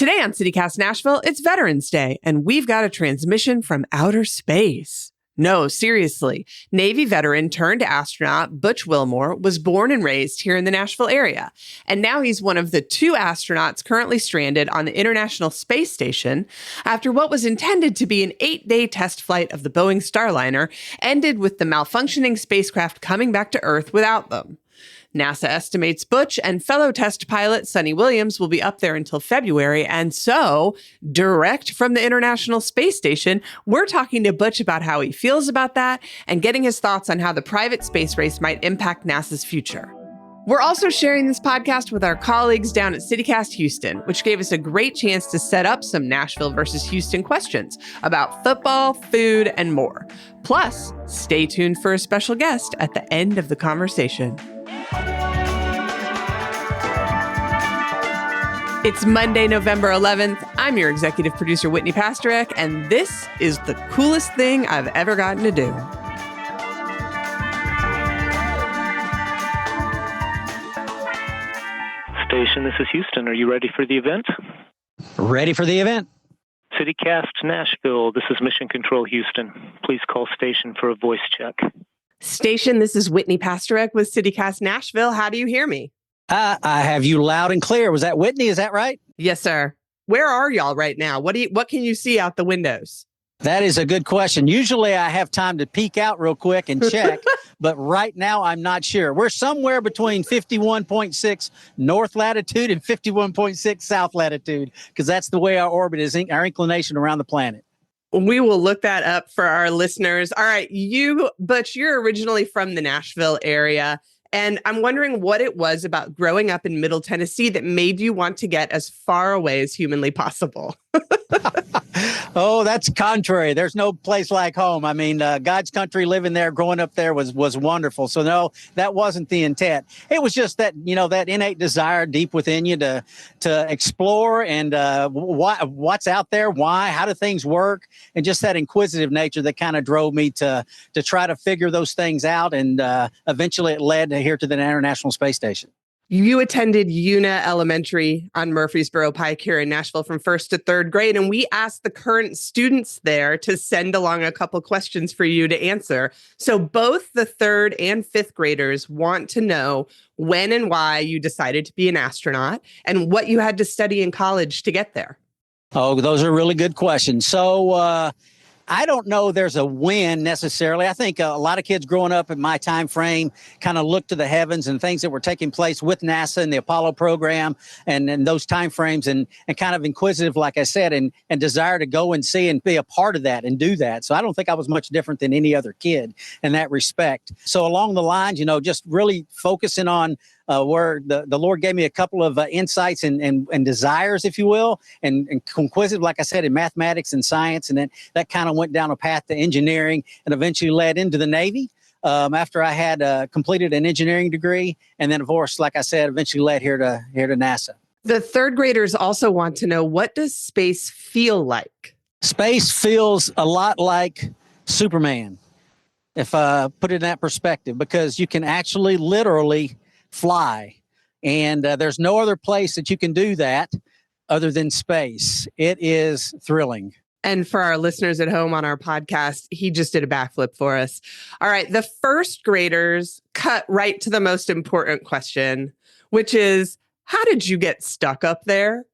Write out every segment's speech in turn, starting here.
Today on CityCast Nashville, it's Veterans Day, and we've got a transmission from outer space. No, seriously. Navy veteran turned astronaut Butch Wilmore was born and raised here in the Nashville area. And now he's one of the 2 astronauts currently stranded on the International Space Station after what was intended to be an 8-day test flight of the Boeing Starliner ended with the malfunctioning spacecraft coming back to Earth without them. NASA estimates Butch and fellow test pilot Sonny Williams will be up there until February. And so, direct from the International Space Station, we're talking to Butch about how he feels about that and getting his thoughts on how the private space race might impact NASA's future. We're also sharing this podcast with our colleagues down at CityCast Houston, which gave us a great chance to set up some Nashville versus Houston questions about football, food, and more. Plus, stay tuned for a special guest at the end of the conversation. It's Monday, November 11th. I'm your executive producer, Whitney Pasterek, and this is the coolest thing I've ever gotten to do. Station, this is Houston. Are you ready for the event? Ready for the event. CityCast Nashville, this is Mission Control Houston. Please call station for a voice check. Station, this is Whitney Pasterek with CityCast Nashville. How do you hear me? I have you loud and clear. Was that Whitney? Is that right? Yes, sir. Where are y'all right now? What can you see out the windows? That is a good question. Usually I have time to peek out real quick and check, but right now I'm not sure. We're somewhere between 51.6 north latitude and 51.6 south latitude, because that's the way our orbit is, our inclination around the planet. We will look that up for our listeners. All right, Butch, you're originally from the Nashville area. And I'm wondering what it was about growing up in Middle Tennessee that made you want to get as far away as humanly possible. Oh, that's contrary. There's no place like home. I mean, God's country, living there, growing up there was wonderful. So no, that wasn't the intent. It was just that, that innate desire deep within you to explore and what's out there, why, how do things work, and just that inquisitive nature that kind of drove me to try to figure those things out. And eventually it led here to the International Space Station. You attended Una Elementary on Murfreesboro Pike here in Nashville from 1st to 3rd grade, and we asked the current students there to send along a couple questions for you to answer. So both the 3rd and 5th graders want to know when and why you decided to be an astronaut and what you had to study in college to get there. Oh, those are really good questions. So, I don't know there's a win necessarily. I think a lot of kids growing up in my time frame kind of looked to the heavens and things that were taking place with NASA and the Apollo program and those time frames and kind of inquisitive, like I said, and desire to go and see and be a part of that and do that. So I don't think I was much different than any other kid in that respect. So along the lines, just really focusing on where the Lord gave me a couple of insights and desires, if you will, and inquisitive, like I said, in mathematics and science. And then that kind of went down a path to engineering and eventually led into the Navy after I had completed an engineering degree. And then, of course, like I said, eventually led here to NASA. The 3rd graders also want to know, what does space feel like? Space feels a lot like Superman, if I put it in that perspective, because you can actually literally fly. And there's no other place that you can do that other than space. It is thrilling. And for our listeners at home on our podcast, he just did a backflip for us. All right. The 1st graders cut right to the most important question, which is, how did you get stuck up there?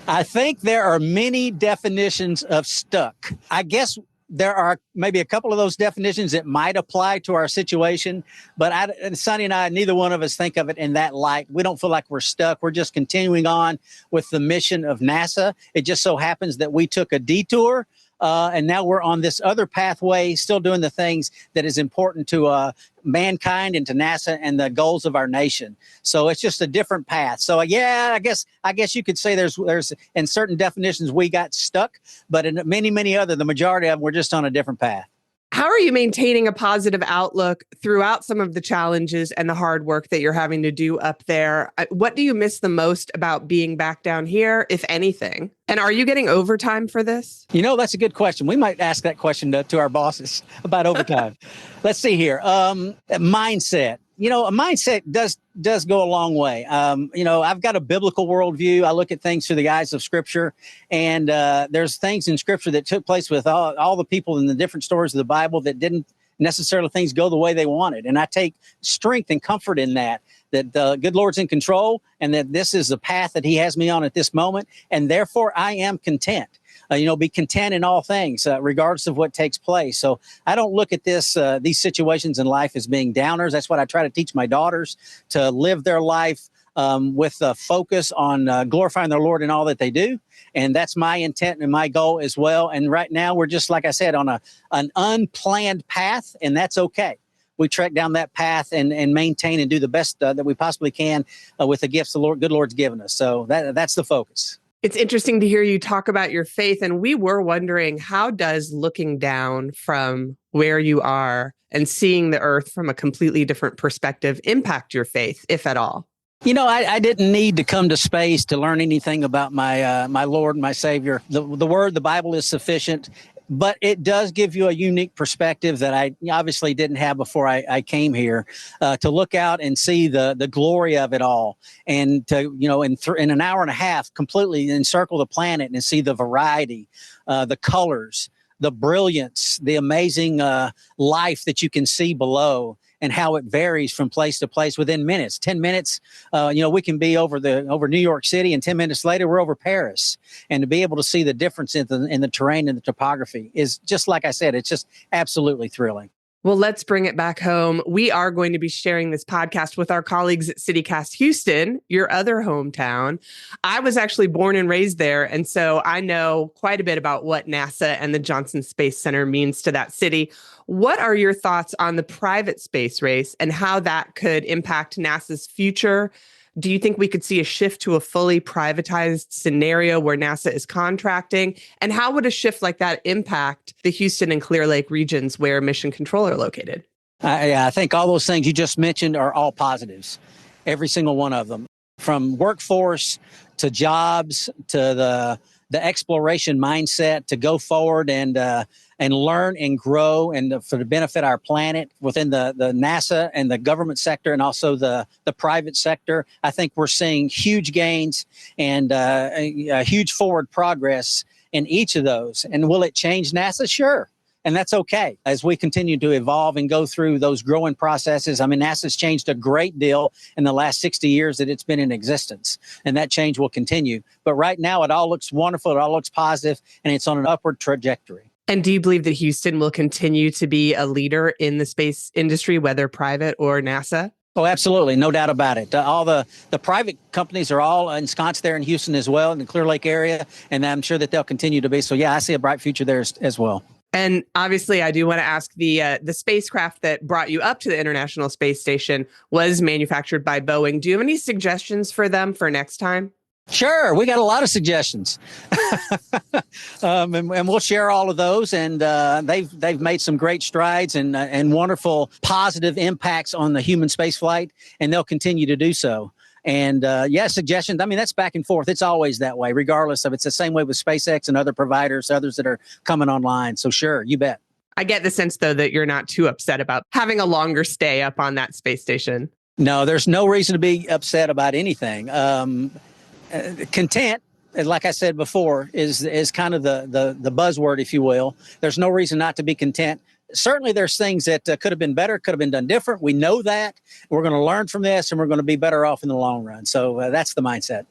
I think there are many definitions of stuck. I guess there are maybe a couple of those definitions that might apply to our situation, but Sonny and I, neither one of us think of it in that light. We don't feel like we're stuck. We're just continuing on with the mission of NASA. It just so happens that we took a detour, and now we're on this other pathway, still doing the things that is important to mankind and to NASA and the goals of our nation. So it's just a different path. So yeah, I guess you could say there's in certain definitions we got stuck, but in many other, the majority of them, we're just on a different path. How are you maintaining a positive outlook throughout some of the challenges and the hard work that you're having to do up there? What do you miss the most about being back down here, if anything? And are you getting overtime for this? That's a good question. We might ask that question to our bosses about overtime. Let's see here. Mindset. A mindset does go a long way. I've got a biblical worldview. I look at things through the eyes of Scripture, and there's things in Scripture that took place with all the people in the different stories of the Bible that didn't necessarily things go the way they wanted. And I take strength and comfort in that the good Lord's in control, and that this is the path that He has me on at this moment, and therefore I am content. Be content in all things, regardless of what takes place. So I don't look at these situations in life as being downers. That's what I try to teach my daughters, to live their life with a focus on glorifying their Lord in all that they do. And that's my intent and my goal as well. And right now we're just, like I said, on an unplanned path, and that's okay. We trek down that path and maintain and do the best that we possibly can with the gifts the good Lord's given us. So that's the focus. It's interesting to hear you talk about your faith. And we were wondering, how does looking down from where you are and seeing the earth from a completely different perspective impact your faith, if at all? I didn't need to come to space to learn anything about my Lord and my Savior. The Word, the Bible is sufficient, but it does give you a unique perspective that I obviously didn't have before I came here, to look out and see the glory of it all, and to, in an hour and a half, completely encircle the planet and see the variety, the colors, the brilliance, the amazing life that you can see below, and how it varies from place to place within minutes. 10 minutes, we can be over New York City, and 10 minutes later, we're over Paris. And to be able to see the difference in the terrain and the topography is just, like I said, it's just absolutely thrilling. Well, let's bring it back home. We are going to be sharing this podcast with our colleagues at CityCast Houston, your other hometown. I was actually born and raised there, and so I know quite a bit about what NASA and the Johnson Space Center means to that city. What are your thoughts on the private space race and how that could impact NASA's future? Do you think we could see a shift to a fully privatized scenario where NASA is contracting? And how would a shift like that impact the Houston and Clear Lake regions where Mission Control are located? I think all those things you just mentioned are all positives, every single one of them, from workforce to jobs to the exploration mindset to go forward and learn and grow, and for the benefit of our planet within the NASA and the government sector, and also the private sector. I think we're seeing huge gains and a huge forward progress in each of those. And will it change NASA? Sure. And that's okay as we continue to evolve and go through those growing processes. I mean, NASA's changed a great deal in the last 60 years that it's been in existence, and that change will continue. But right now, it all looks wonderful. It all looks positive, and it's on an upward trajectory. And do you believe that Houston will continue to be a leader in the space industry, whether private or NASA? Oh, absolutely. No doubt about it. All the private companies are all ensconced there in Houston as well, in the Clear Lake area, and I'm sure that they'll continue to be. So, yeah, I see a bright future there as well. And obviously, I do want to ask, the spacecraft that brought you up to the International Space Station was manufactured by Boeing. Do you have any suggestions for them for next time? Sure. We got a lot of suggestions. And we'll share all of those. And they've made some great strides and wonderful positive impacts on the human space flight, and they'll continue to do so. And suggestions. I mean, that's back and forth. It's always that way, regardless of it's the same way with SpaceX and other providers, others that are coming online. So sure, you bet. I get the sense, though, that you're not too upset about having a longer stay up on that space station. No, there's no reason to be upset about anything. Content, like I said before, is kind of the buzzword, if you will. There's no reason not to be content. Certainly, there's things that could have been better, could have been done different. We know that. We're going to learn from this, and we're going to be better off in the long run. So that's the mindset.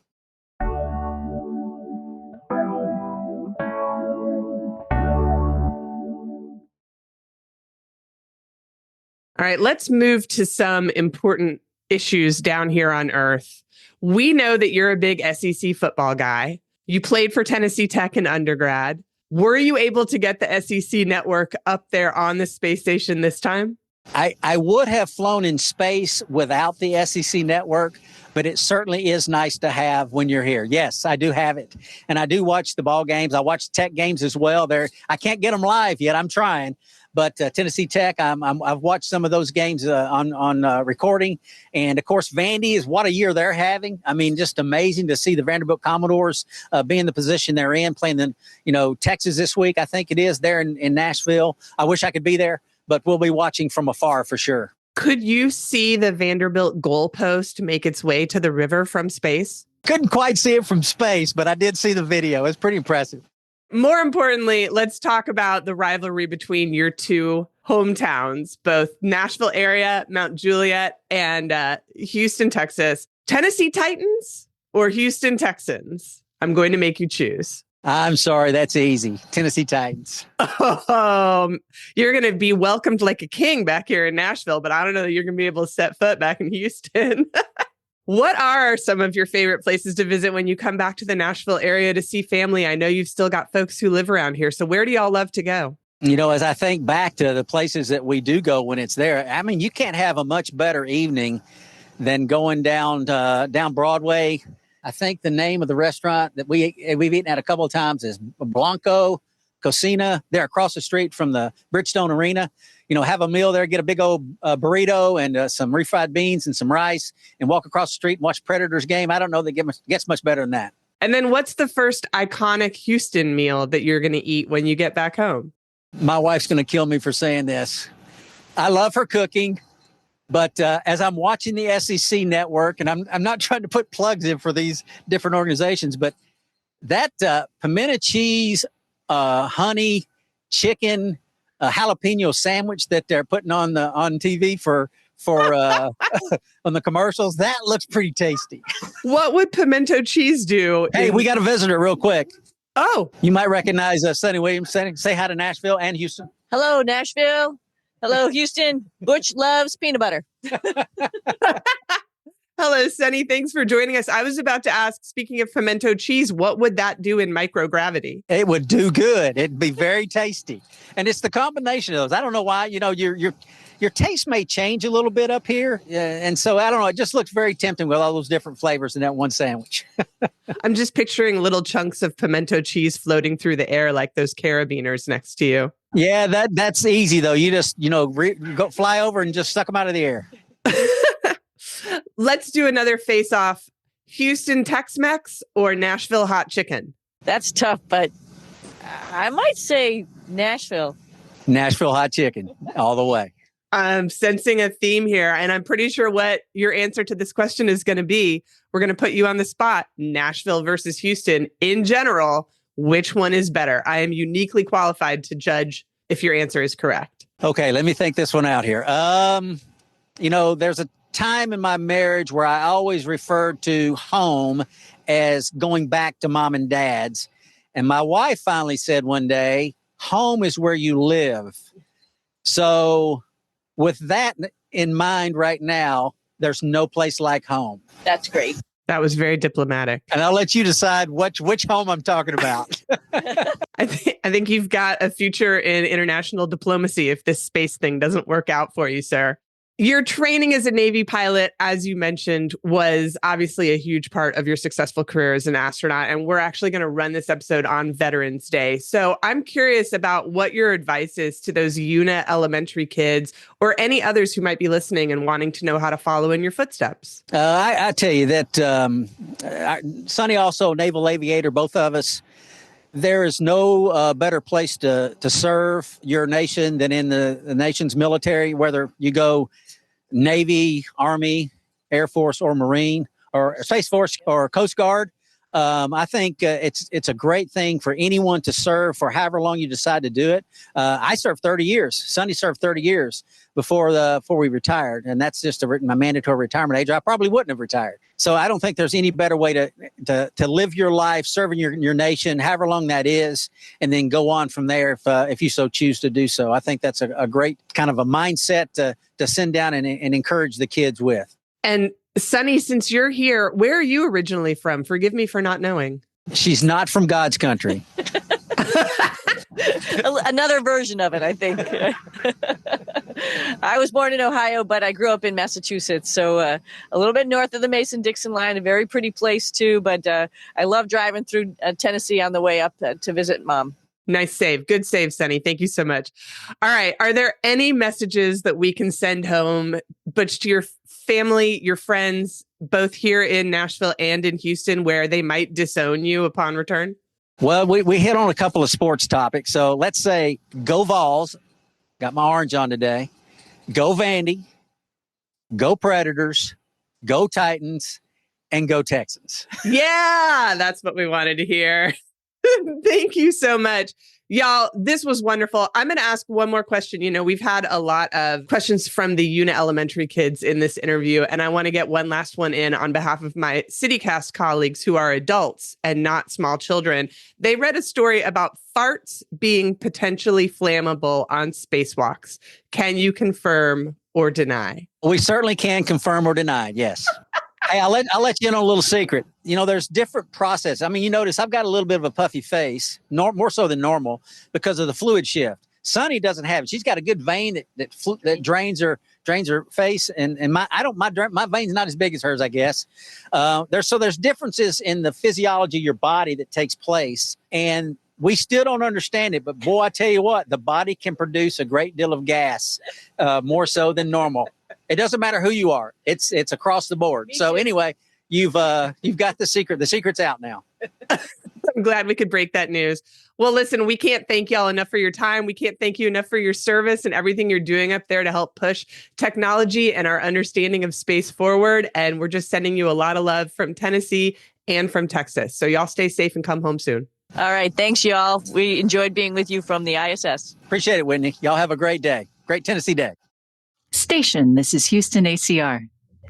All right, let's move to some important issues down here on Earth. We know that you're a big SEC football guy. You played for Tennessee Tech in undergrad. Were you able to get the SEC network up there on the space station this time? I would have flown in space without the SEC network, but it certainly is nice to have when you're here. Yes, I do have it. And I do watch the ball games. I watch Tech games as well. I can't get them live yet. I'm trying. But Tennessee Tech, I've watched some of those games on recording. And, of course, Vandy is what a year they're having. I mean, just amazing to see the Vanderbilt Commodores be in the position they're in, playing Texas this week, I think it is, there in Nashville. I wish I could be there, but we'll be watching from afar for sure. Could you see the Vanderbilt goalpost make its way to the river from space? Couldn't quite see it from space, but I did see the video. It's pretty impressive. More importantly, let's talk about the rivalry between your two hometowns, both Nashville area, Mount Juliet, and Houston, Texas. Tennessee Titans or Houston Texans? I'm going to make you choose. I'm sorry, that's easy. Tennessee Titans. You're going to be welcomed like a king back here in Nashville, but I don't know that you're going to be able to set foot back in Houston. What are some of your favorite places to visit when you come back to the Nashville area to see family? I know you've still got folks who live around here. So where do y'all love to go? You know, as I think back to the places that we do go when it's there, I mean, you can't have a much better evening than going down Broadway. I think the name of the restaurant that we've eaten at a couple of times is Blanco Cocina. They're across the street from the Bridgestone Arena. You know, have a meal there, get a big old burrito and some refried beans and some rice and walk across the street and watch Predators game. I don't know that gets much better than that. And then what's the first iconic Houston meal that you're going to eat when you get back home? My wife's going to kill me for saying this. I love her cooking. But as I'm watching the SEC network, and I'm not trying to put plugs in for these different organizations, but that pimento cheese, honey, chicken, jalapeno sandwich that they're putting on TV for on the commercials, that looks pretty tasty. What would pimento cheese do? Hey, we got a visitor real quick. Oh, you might recognize Sonny Williams. Say hi to Nashville and Houston. Hello, Nashville. Hello, Houston. Butch loves peanut butter. Hello, Sonny. Thanks for joining us. I was about to ask, speaking of pimento cheese, what would that do in microgravity? It would do good. It'd be very tasty. And it's the combination of those. I don't know why, you know, your taste may change a little bit up here. And so, I don't know, it just looks very tempting with all those different flavors in that one sandwich. I'm just picturing little chunks of pimento cheese floating through the air like those carabiners next to you. Yeah, that's easy, though. You just, go fly over and just suck them out of the air. Let's do another face-off. Houston Tex-Mex or Nashville hot chicken? That's tough, but I might say Nashville. Nashville hot chicken, all the way. I'm sensing a theme here, and I'm pretty sure what your answer to this question is going to be. We're going to put you on the spot. Nashville versus Houston. In general, which one is better? I am uniquely qualified to judge if your answer is correct. Okay, let me think this one out here. There's a time in my marriage where I always referred to home as going back to mom and dad's. And my wife finally said one day, home is where you live. So with that in mind right now, there's no place like home. That's great. That was very diplomatic. And I'll let you decide which home I'm talking about. I think you've got a future in international diplomacy if this space thing doesn't work out for you, sir. Your training as a Navy pilot, as you mentioned, was obviously a huge part of your successful career as an astronaut. And we're actually going to run this episode on Veterans Day. So I'm curious about what your advice is to those UNA elementary kids or any others who might be listening and wanting to know how to follow in your footsteps. I tell you that Sonny, also naval aviator, both of us. There is no better place to serve your nation than in the nation's military, whether you go Navy, Army, Air Force, or Marine, or Space Force, or Coast Guard. I think it's a great thing for anyone to serve for however long you decide to do it. I served 30 years. Sonny served 30 years before we retired, and that's just my mandatory retirement age. I probably wouldn't have retired. So I don't think there's any better way to live your life, serving your nation, however long that is, and then go on from there if you so choose to do so. I think that's a great kind of a mindset to send down and encourage the kids with. And Sonny, since you're here, where are you originally from? Forgive me for not knowing. She's not from God's country. Another version of it, I think. I was born in Ohio, but I grew up in Massachusetts. So a little bit north of the Mason-Dixon line, a very pretty place too. But I love driving through Tennessee on the way up to visit Mom. Nice save. Good save, Sonny. Thank you so much. All right. Are there any messages that we can send home, Butch, to your family, your friends, both here in Nashville and in Houston, where they might disown you upon return? Well, we hit on a couple of sports topics. So let's say go Vols. Got my orange on today. Go Vandy. Go Predators, go Titans, and go Texans. Yeah, that's what we wanted to hear. Thank you so much. Y'all, this was wonderful. I'm going to ask one more question. You know, we've had a lot of questions from the Una Elementary kids in this interview, and I want to get one last one in on behalf of my CityCast colleagues who are adults and not small children. They read a story about farts being potentially flammable on spacewalks. Can you confirm or deny? We certainly can confirm or deny, yes. Hey, I'll let you in on a little secret. You know, there's different process. I mean, you notice I've got a little bit of a puffy face, more so than normal, because of the fluid shift. Sunny doesn't have it. She's got a good vein that drains her face, and my vein's not as big as hers, I guess. There's differences in the physiology of your body that takes place, and we still don't understand it. But boy, I tell you what, the body can produce a great deal of gas, more so than normal. It doesn't matter who you are. It's across the board. So anyway, you've got the secret. The secret's out now. I'm glad we could break that news. Well, listen, we can't thank y'all enough for your time. We can't thank you enough for your service and everything you're doing up there to help push technology and our understanding of space forward. And we're just sending you a lot of love from Tennessee and from Texas. So y'all stay safe and come home soon. All right. Thanks, y'all. We enjoyed being with you from the ISS. Appreciate it, Whitney. Y'all have a great day. Great Tennessee day. Station, this is Houston ACR.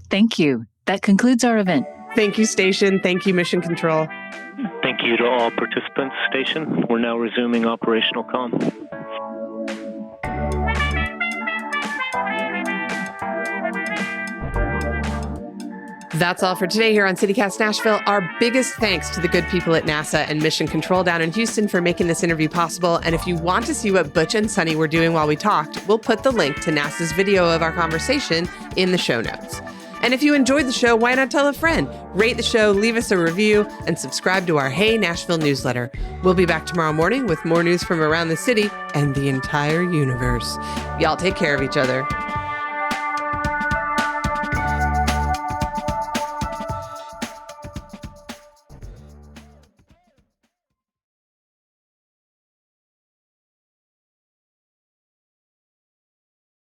Thank you. That concludes our event. Thank you, Station. Thank you, Mission Control. Thank you to all participants. Station, we're now resuming operational comm. That's all for today here on CityCast Nashville. Our biggest thanks to the good people at NASA and Mission Control down in Houston for making this interview possible. And if you want to see what Butch and Sunny were doing while we talked, we'll put the link to NASA's video of our conversation in the show notes. And if you enjoyed the show, why not tell a friend? Rate the show, leave us a review, and subscribe to our Hey Nashville newsletter. We'll be back tomorrow morning with more news from around the city and the entire universe. Y'all take care of each other.